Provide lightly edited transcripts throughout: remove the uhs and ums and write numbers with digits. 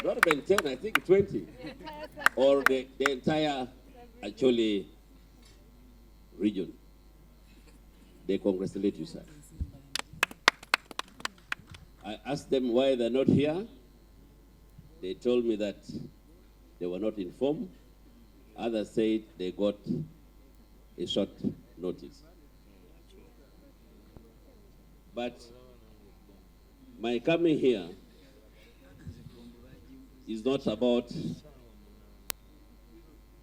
Not even 10, I think 20. Or the entire, actually, region. They congratulate you, sir. I asked them why they're not here. They told me that they were not informed. Others said they got a short notice. But my coming here is not about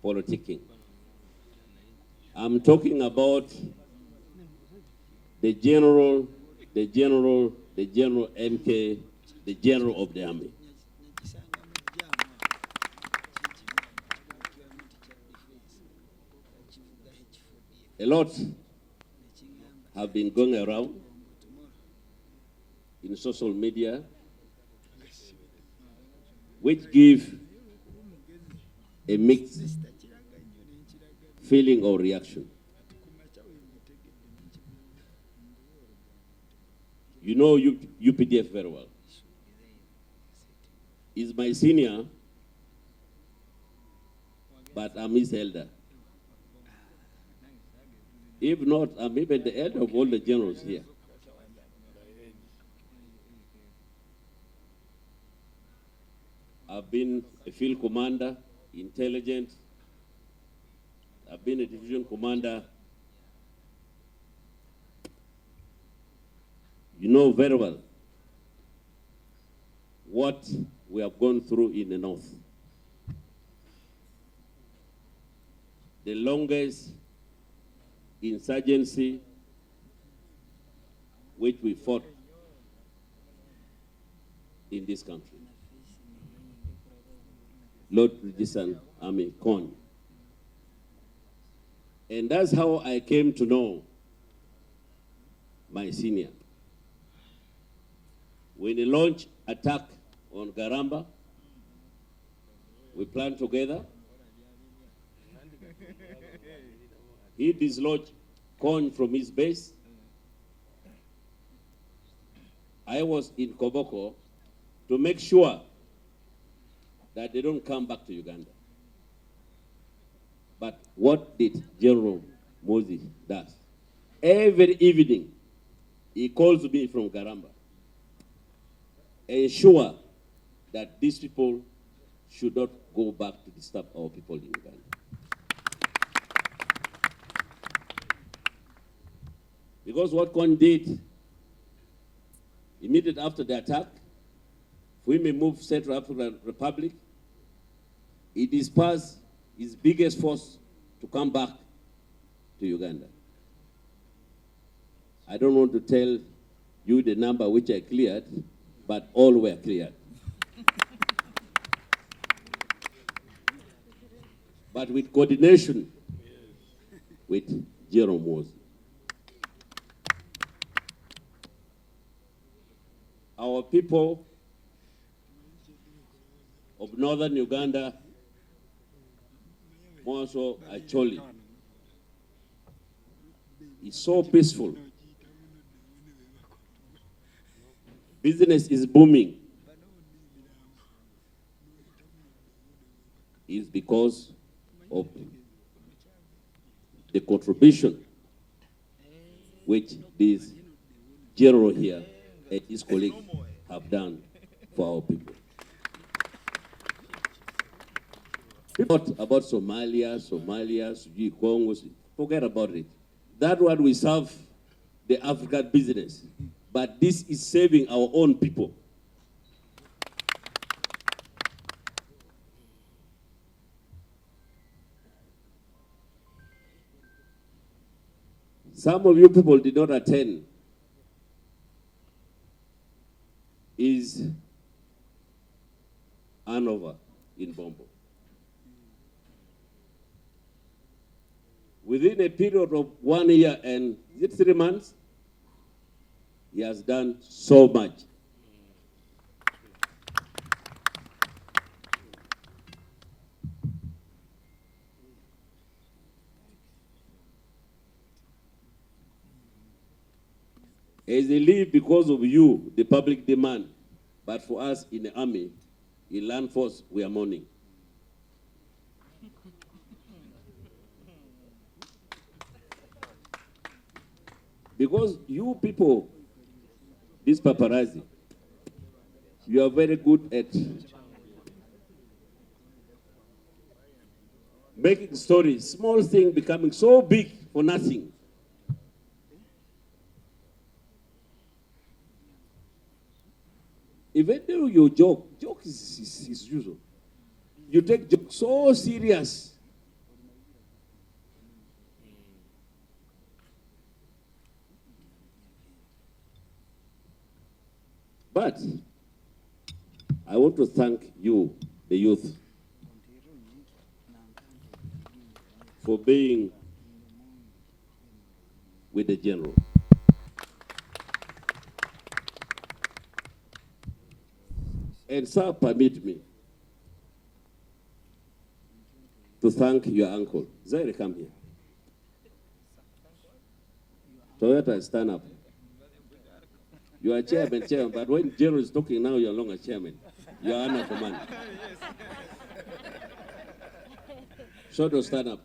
politicking. I'm talking about the general MK, the general of the army. A lot have been going around in social media which give a mixed feeling or reaction. You know UPDF very well. He's my senior, but I'm his elder. If not, I'm even the elder of all the generals here. I've been a field commander, intelligent. I've been a division commander. You know very well what we have gone through in the north. The longest insurgency which we fought in this country. Lord Resistance Army, CON. And that's how I came to know my senior. When he launched attack on Garamba, we planned together. He dislodged CON from his base. I was in Koboko to make sure that they don't come back to Uganda. But what did General Muhoozi do? Every evening, he calls me from Garamba, ensure that these people should not go back to disturb our people in Uganda. Because what CON did, immediately after the attack, we may move Central African Republic, he dispersed his biggest force to come back to Uganda. I don't want to tell you the number which I cleared, but all were cleared. But with coordination with General Muhoozi. Our people of northern Uganda, more so Acholi, is so peaceful. Business is booming. It's because of the contribution which this general here and his colleagues have done for our people. Not about Somalia, Congo, forget about it. That one we serve the African business, but this is saving our own people. Some of you people did not attend his handover in Bombo. Within a period of 1 year and 3 months, he has done so much. As they leave because of you, the public demand, But for us in the army, in land force, we are mourning. Because you people, this paparazzi, you are very good at making stories, small thing becoming so big for nothing. Even though you joke is usual. You take joke so serious. But I want to thank you, the youth, for being with the general. And sir, permit me to thank your uncle. Zaire, come here. Toyota, stand up. You are chairman, but when general is talking now, you're no longer chairman. You are under command. Shoto, stand up.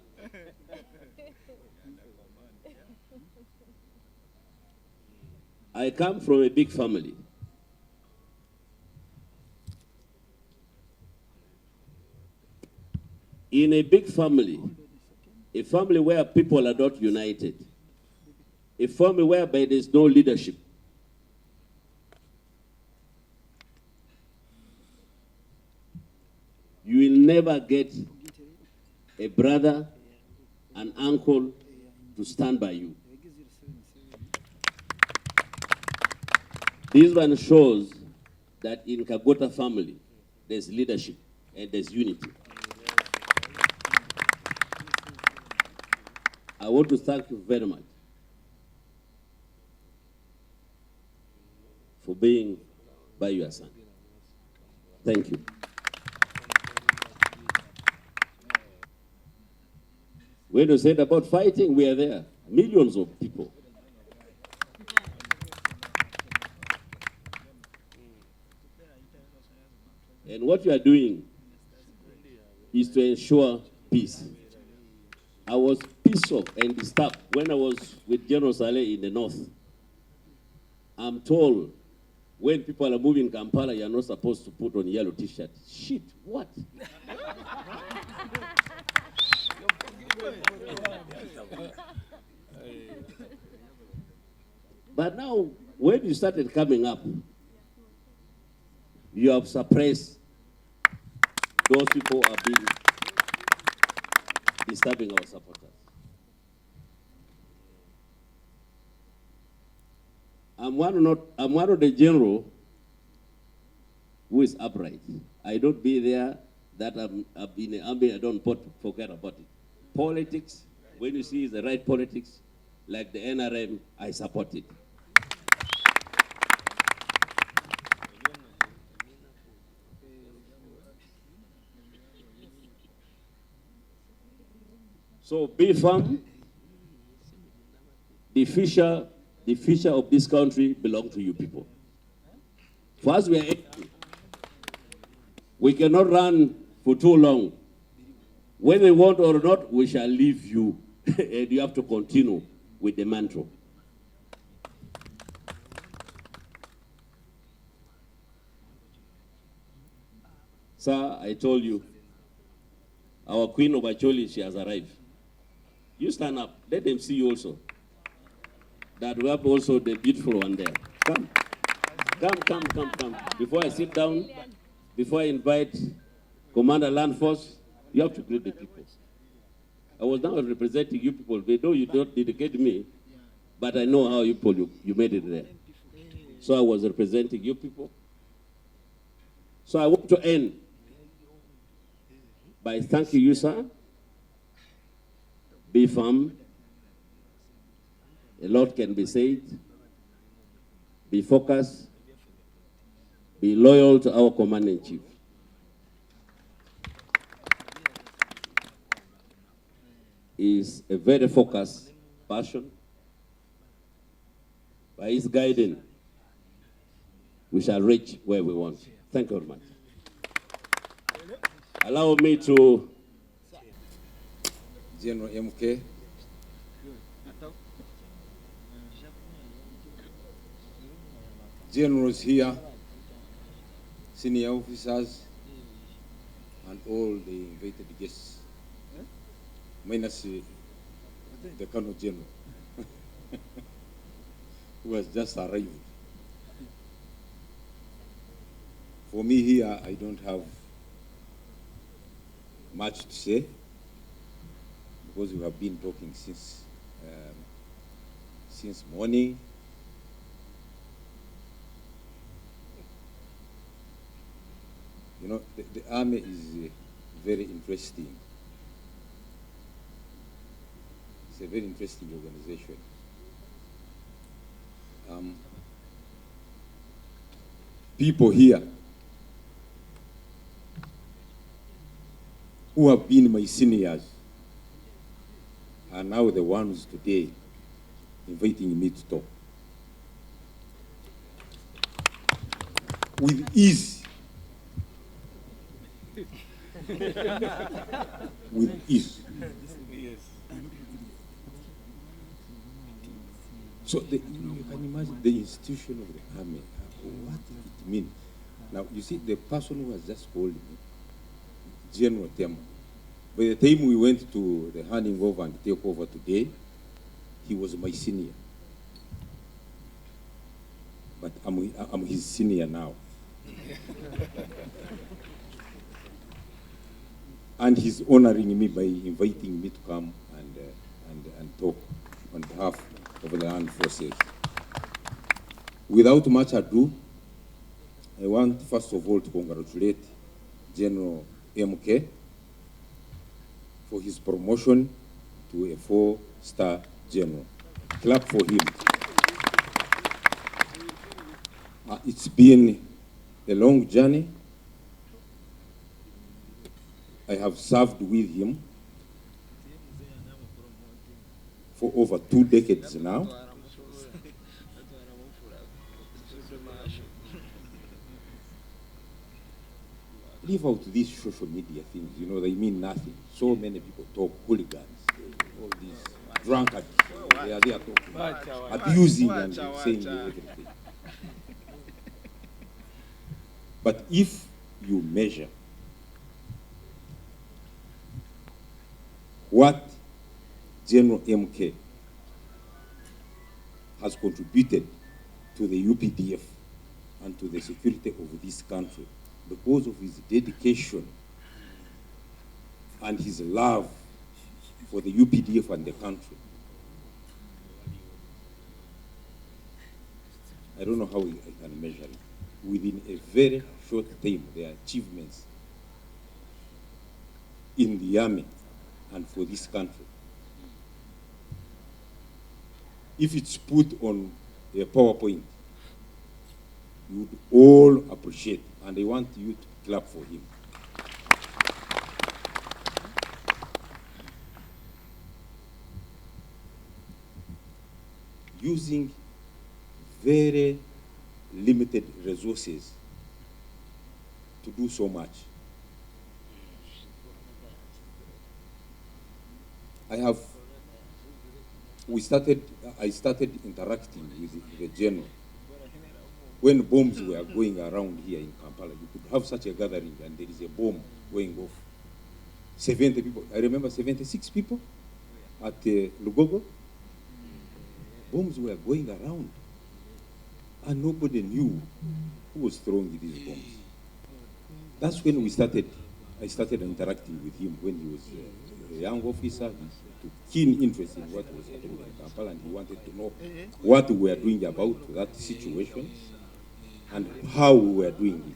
I come from a big family. In a big family, a family where people are not united, a family whereby there's no leadership, you will never get a brother, an uncle to stand by you. This one shows that in Kaguta family, there's leadership and there's unity. I want to thank you very much for being by your son. Thank you. When you said about fighting, we are there. Millions of people. And what you are doing is to ensure peace. I was pissed off and disturbed when I was with General Saleh in the north. I'm told when people are moving Kampala, you're not supposed to put on yellow t-shirt. Shit, what? But now, when you started coming up, you have suppressed those people are being disturbing our supporters. I'm one of the general who is upright. I don't be there that I'm in the army, I don't forget about it. Politics, when you see the right politics, like the NRM, I support it. So be firm. The future of this country belongs to you people. For us, we cannot run for too long. Whether we want or not, we shall leave you. And you have to continue with the mantra. Sir, I told you, our Queen of Acholi, she has arrived. You stand up. Let them see you also. That we have also the beautiful one there. Come. Before I sit down, before I invite Commander Land Force, you have to greet the people. I was now representing you people. They know you don't dedicate me, but I know how you made it there. So I was representing you people. So I want to end by thanking you, sir. Be firm. A lot can be said. Be focused. Be loyal to our commander-in-chief. He is a very focused person. By his guidance, we shall reach where we want. Thank you very much. Allow me to... General MK, generals here, senior officers, and all the invited guests, minus the Colonel General, who has just arrived. For me here, I don't have much to say, because we have been talking since morning. You know, the army is very interesting. It's a very interesting organization. People here who have been my seniors are now the ones today inviting me to talk. With ease. With ease. So you can imagine the institution of the army, what it means. Now, you see, the person who has just called me, General Otema, by the time we went to the handing over and take over today, he was my senior. But I'm his senior now. And he's honoring me by inviting me to come and talk on behalf of the armed forces. Without much ado, I want first of all to congratulate General MK for his promotion to a 4-star general. Clap for him. It's been a long journey. I have served with him for over 2 decades now. Leave out these social media things, you know, they mean nothing. So many people talk hooligans, all these drunkards, they are there talking, abusing and saying everything. But if you measure what General MK has contributed to the UPDF and to the security of this country, because of his dedication and his love for the UPDF and the country, I don't know how I can measure it. Within a very short time, their achievements in the army and for this country, if it's put on a PowerPoint, you would all appreciate, and I want you to clap for him. Using very limited resources to do so much. I started interacting with the general when bombs were going around here in Kampala. You could have such a gathering and there is a bomb going off. 70 people, I remember 76 people at Lugogo. Bombs were going around and nobody knew who was throwing these bombs. That's when I started interacting with him when he was a young officer. He took keen interest in what was happening in Kampala and he wanted to know what we were doing about that situation and how we were doing it.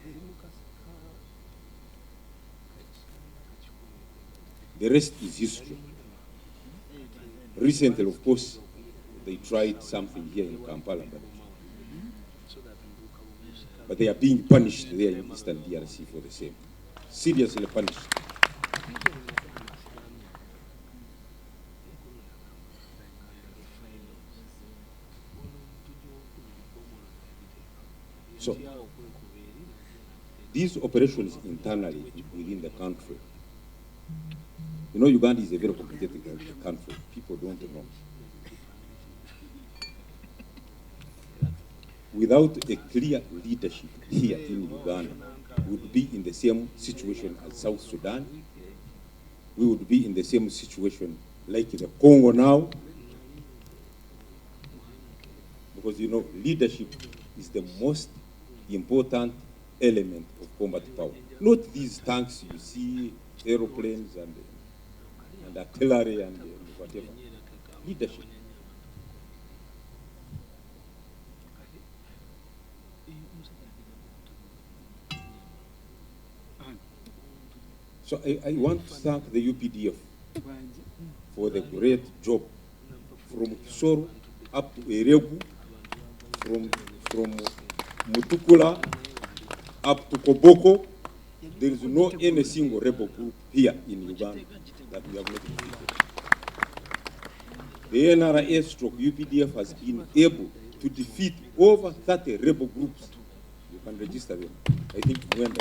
The rest is history. Recently, of course, they tried something here in Kampala, but they are being punished there in Eastern DRC for the same. Seriously punished. So these operations internally within the country, you know, Uganda is a very complicated country. People don't know. Without a clear leadership here in Uganda, we would be in the same situation as South Sudan. We would be in the same situation like the Congo now. Because, you know, leadership is the most important element of combat power. Not these tanks you see, aeroplanes and artillery and whatever. Leadership. So I want to thank the UPDF for the great job from Kisoro up to Eregu, from Mutukula up to Koboko. There is no any single rebel group here in Uganda that we have not defeated. The NRA/UPDF has been able to defeat over 30 rebel groups. You can register them. I think when you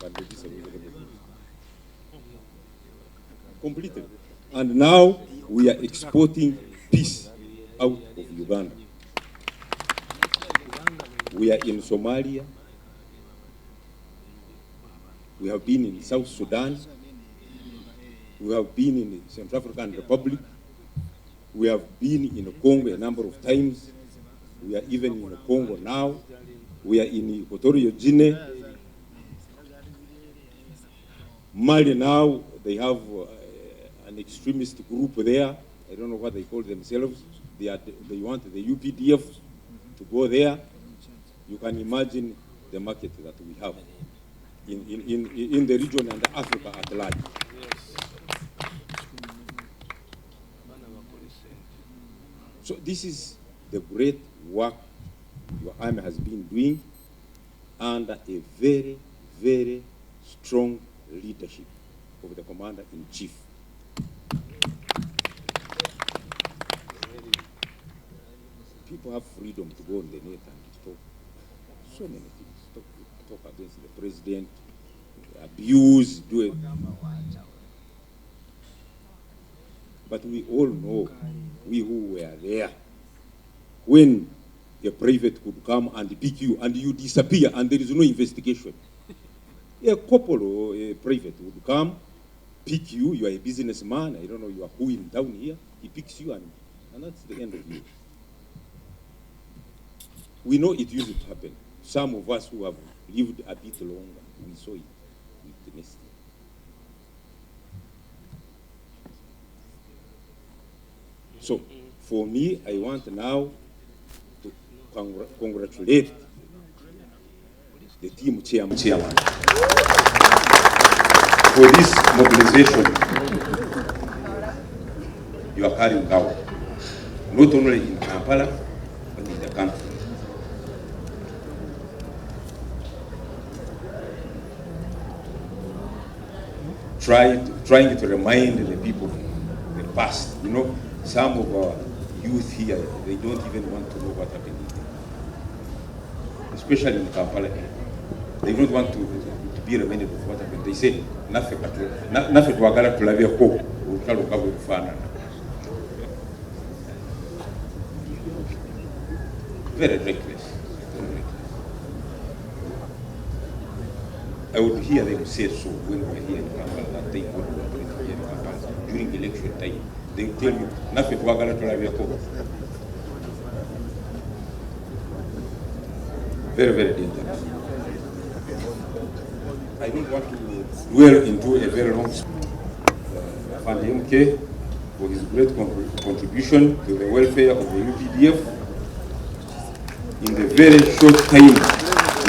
can register those rebel groups. Completely. And now we are exporting peace out of Uganda. We are in Somalia. We have been in South Sudan. We have been in the Central African Republic. We have been in Congo a number of times. We are even in Congo now. We are in Equatorial Guinea. Mali now, they have an extremist group there. I don't know what they call themselves. They want the UPDF to go there. You can imagine the market that we have in the region and Africa at large. So this is the great work your army has been doing under a very, very strong leadership of the Commander-in-Chief. People have freedom to go on the net and talk so many things. Talk against the president, abuse, do it. But we all know, we who were there, when a private could come and pick you and you disappear and there is no investigation. A couple or a private would come, pick you, you are a businessman, I don't know, you are who in town here, he picks you and that's the end of you. We know it used to happen. Some of us who have lived a bit longer, we saw it, we witnessed it. So, for me, I want now to congratulate the team chairman for this mobilization you are carrying out, not only in Kampala, but in the country. Trying to remind the people of the past. You know, some of our youth here, they don't even want to know what happened here. Especially in Kampala. They don't want to be reminded of what happened. They say, nafe tuagala tulavye ko, urukalo kabwe kufana. Very reckless. I would hear them say so when we were here in Kampala, that they would be doing here in Kampala during election time. They will tell you, nothing to Wagala to Lavia. Very, very dangerous. I don't want to dwell into a very long Fandemke for his great contribution to the welfare of the UPDF. In the very short time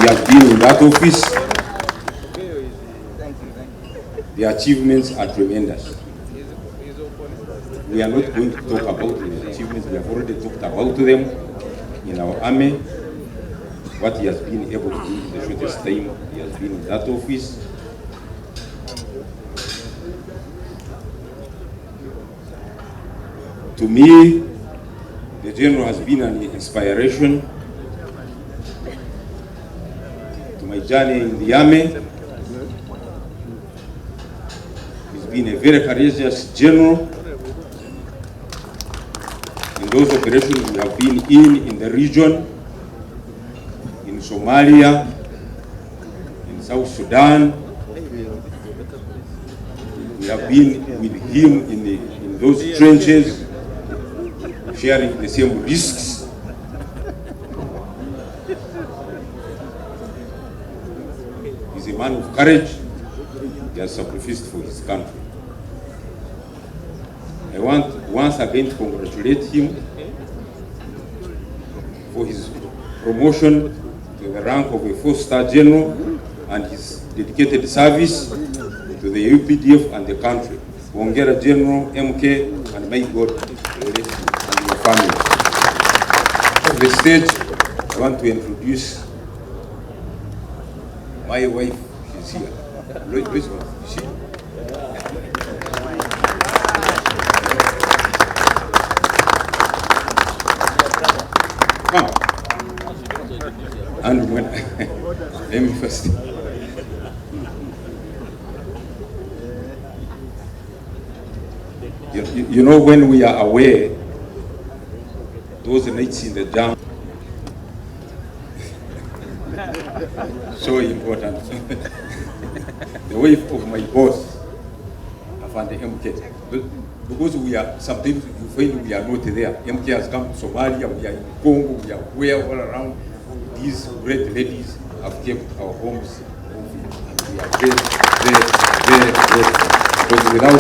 we have been in that office, the achievements are tremendous. We are not going to talk about the achievements. We have already talked about them in our army. What he has been able to do in the shortest time he has been in that office. To me, the general has been an inspiration. To my journey in the army. He's been a very courageous general. In those operations we have been in the region, in Somalia, in South Sudan. We have been with him in those trenches, sharing the same risks. He's a man of courage. He has sacrificed for his country. I want once again to congratulate him for his promotion to the rank of a 4-star general and his dedicated service to the UPDF and the country. Hongera General MK, and may God bless you and your family. On the stage, I want to introduce my wife. She's here. Please, is she? Come. And when let me first. You know, when we are aware, those nights in the jam, so important. The wife of my boss, Afande MK, because we are, sometimes you find we are not there. MK has come to Somalia, we are in Congo, we are where all around. These great ladies have kept our homes moving, and we are very, very, very grateful. Because without